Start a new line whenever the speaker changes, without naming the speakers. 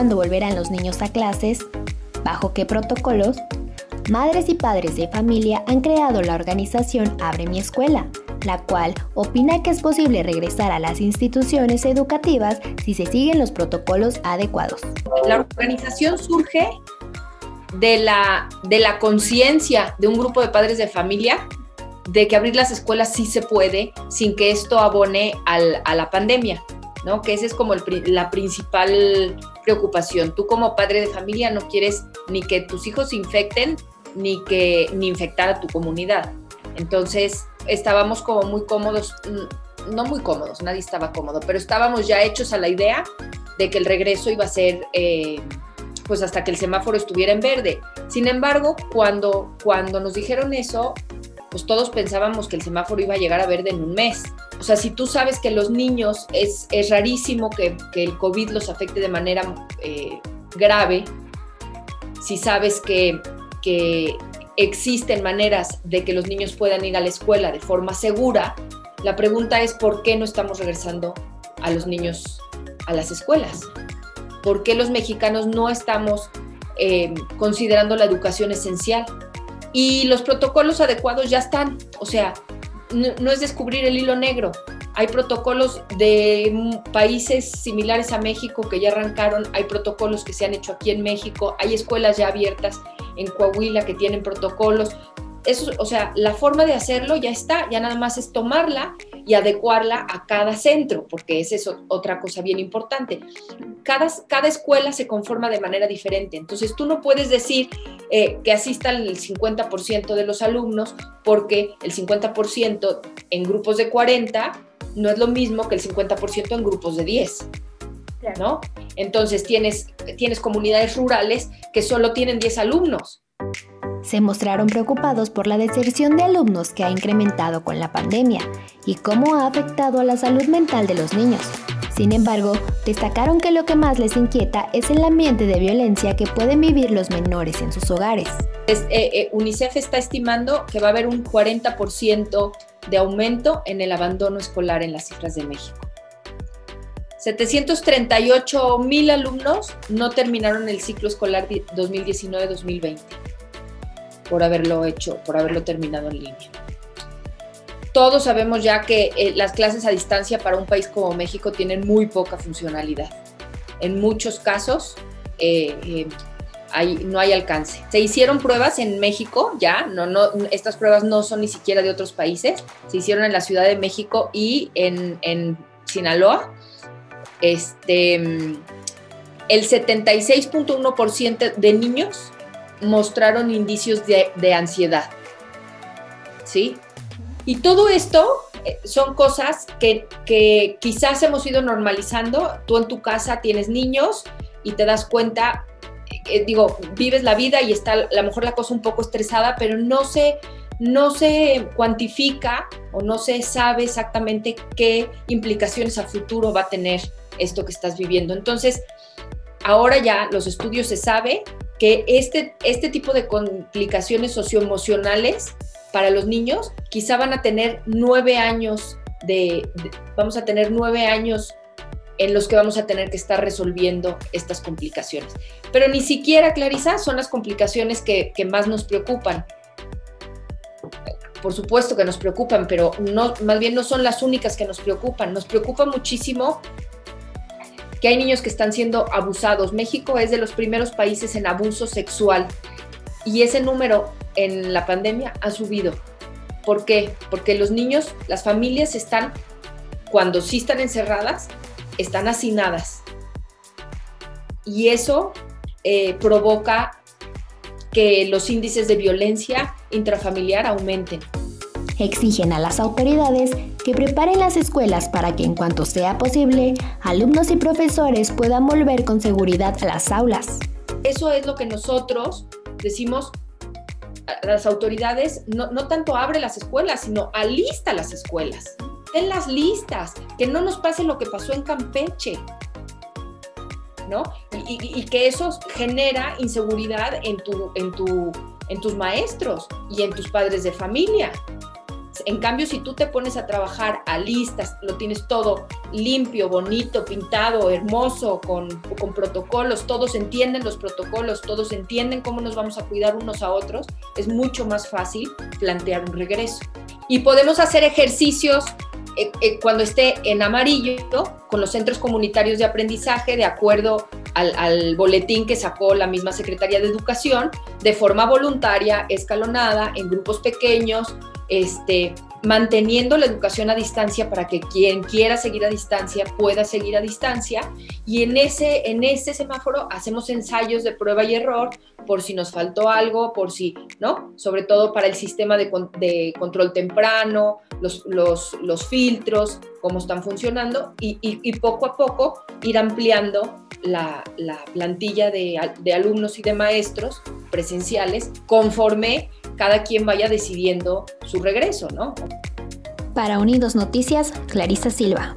cuándo volverán los niños a clases, bajo qué protocolos, madres y padres de familia han creado la organización Abre mi Escuela, la cual opina que es posible regresar a las instituciones educativas si se siguen los protocolos adecuados.
La organización surge de la conciencia de un grupo de padres de familia de que abrir las escuelas sí se puede sin que esto abone a la pandemia, ¿no? Que esa es como la principal preocupación. Tú como padre de familia no quieres ni que tus hijos se infecten ni infectar a tu comunidad. Entonces estábamos como muy cómodos, no muy cómodos, nadie estaba cómodo, pero estábamos ya hechos a la idea de que el regreso iba a ser pues hasta que el semáforo estuviera en verde. Sin embargo, cuando nos dijeron eso, pues todos pensábamos que el semáforo iba a llegar a verde en un mes. O sea, si tú sabes que los niños es rarísimo que el COVID los afecte de manera grave, si sabes que existen maneras de que los niños puedan ir a la escuela de forma segura, la pregunta es ¿por qué no estamos regresando a los niños a las escuelas? ¿Por qué los mexicanos no estamos considerando la educación esencial? Y los protocolos adecuados ya están, o sea, no es descubrir el hilo negro. Hay protocolos de países similares a México que ya arrancaron, hay protocolos que se han hecho aquí en México, hay escuelas ya abiertas en Coahuila que tienen protocolos. Eso, o sea, la forma de hacerlo ya está, ya nada más es tomarla y adecuarla a cada centro, porque esa es otra cosa bien importante. Cada escuela se conforma de manera diferente, entonces tú no puedes decir que asistan el 50% de los alumnos, porque el 50% en grupos de 40 no es lo mismo que el 50% en grupos de 10, ¿no? Entonces tienes comunidades rurales que solo tienen 10 alumnos.
Se mostraron preocupados por la deserción de alumnos que ha incrementado con la pandemia y cómo ha afectado a la salud mental de los niños. Sin embargo, destacaron que lo que más les inquieta es el ambiente de violencia que pueden vivir los menores en sus hogares.
UNICEF está estimando que va a haber un 40% de aumento en el abandono escolar en las cifras de México. 738,000 alumnos no terminaron el ciclo escolar 2019-2020 por haberlo terminado en línea. Todos sabemos ya que las clases a distancia para un país como México tienen muy poca funcionalidad. En muchos casos no hay alcance. Se hicieron pruebas en México ya, estas pruebas no son ni siquiera de otros países, se hicieron en la Ciudad de México y en Sinaloa. El 76.1% de niños mostraron indicios de ansiedad, ¿sí? Y todo esto son cosas que quizás hemos ido normalizando. Tú en tu casa tienes niños y te das cuenta, vives la vida y está a lo mejor la cosa un poco estresada, pero no se cuantifica o no se sabe exactamente qué implicaciones a futuro va a tener esto que estás viviendo. Entonces, ahora ya los estudios se sabe que este tipo de complicaciones socioemocionales para los niños quizá van a tener 9 años vamos a tener 9 años en los que vamos a tener que estar resolviendo estas complicaciones. Pero ni siquiera, Clarisa, son las complicaciones que más nos preocupan. Por supuesto que nos preocupan, pero más bien no son las únicas que nos preocupan. Nos preocupa muchísimo que hay niños que están siendo abusados. México es de los primeros países en abuso sexual y ese número en la pandemia ha subido. ¿Por qué? Porque los niños, las familias cuando sí están encerradas, están hacinadas. Y eso provoca que los índices de violencia intrafamiliar aumenten.
Exigen a las autoridades que preparen las escuelas para que en cuanto sea posible, alumnos y profesores puedan volver con seguridad a las aulas.
Eso es lo que nosotros decimos a las autoridades, no tanto abre las escuelas, sino alista las escuelas. Tenlas listas, que no nos pase lo que pasó en Campeche, ¿no? Y que eso genera inseguridad en tus maestros y en tus padres de familia. En cambio, si tú te pones a trabajar a listas, lo tienes todo limpio, bonito, pintado, hermoso, con protocolos, todos entienden los protocolos, todos entienden cómo nos vamos a cuidar unos a otros, es mucho más fácil plantear un regreso. Y podemos hacer ejercicios cuando esté en amarillo con los centros comunitarios de aprendizaje, de acuerdo al boletín que sacó la misma Secretaría de Educación, de forma voluntaria, escalonada, en grupos pequeños, manteniendo la educación a distancia para que quien quiera seguir a distancia pueda seguir a distancia, y en ese semáforo hacemos ensayos de prueba y error por si nos faltó algo, por si, ¿no? Sobre todo para el sistema de control temprano, los filtros, cómo están funcionando, y poco a poco ir ampliando la plantilla de alumnos y de maestros presenciales conforme cada quien vaya decidiendo su regreso, ¿no?
Para Unidos Noticias, Clarisa Silva.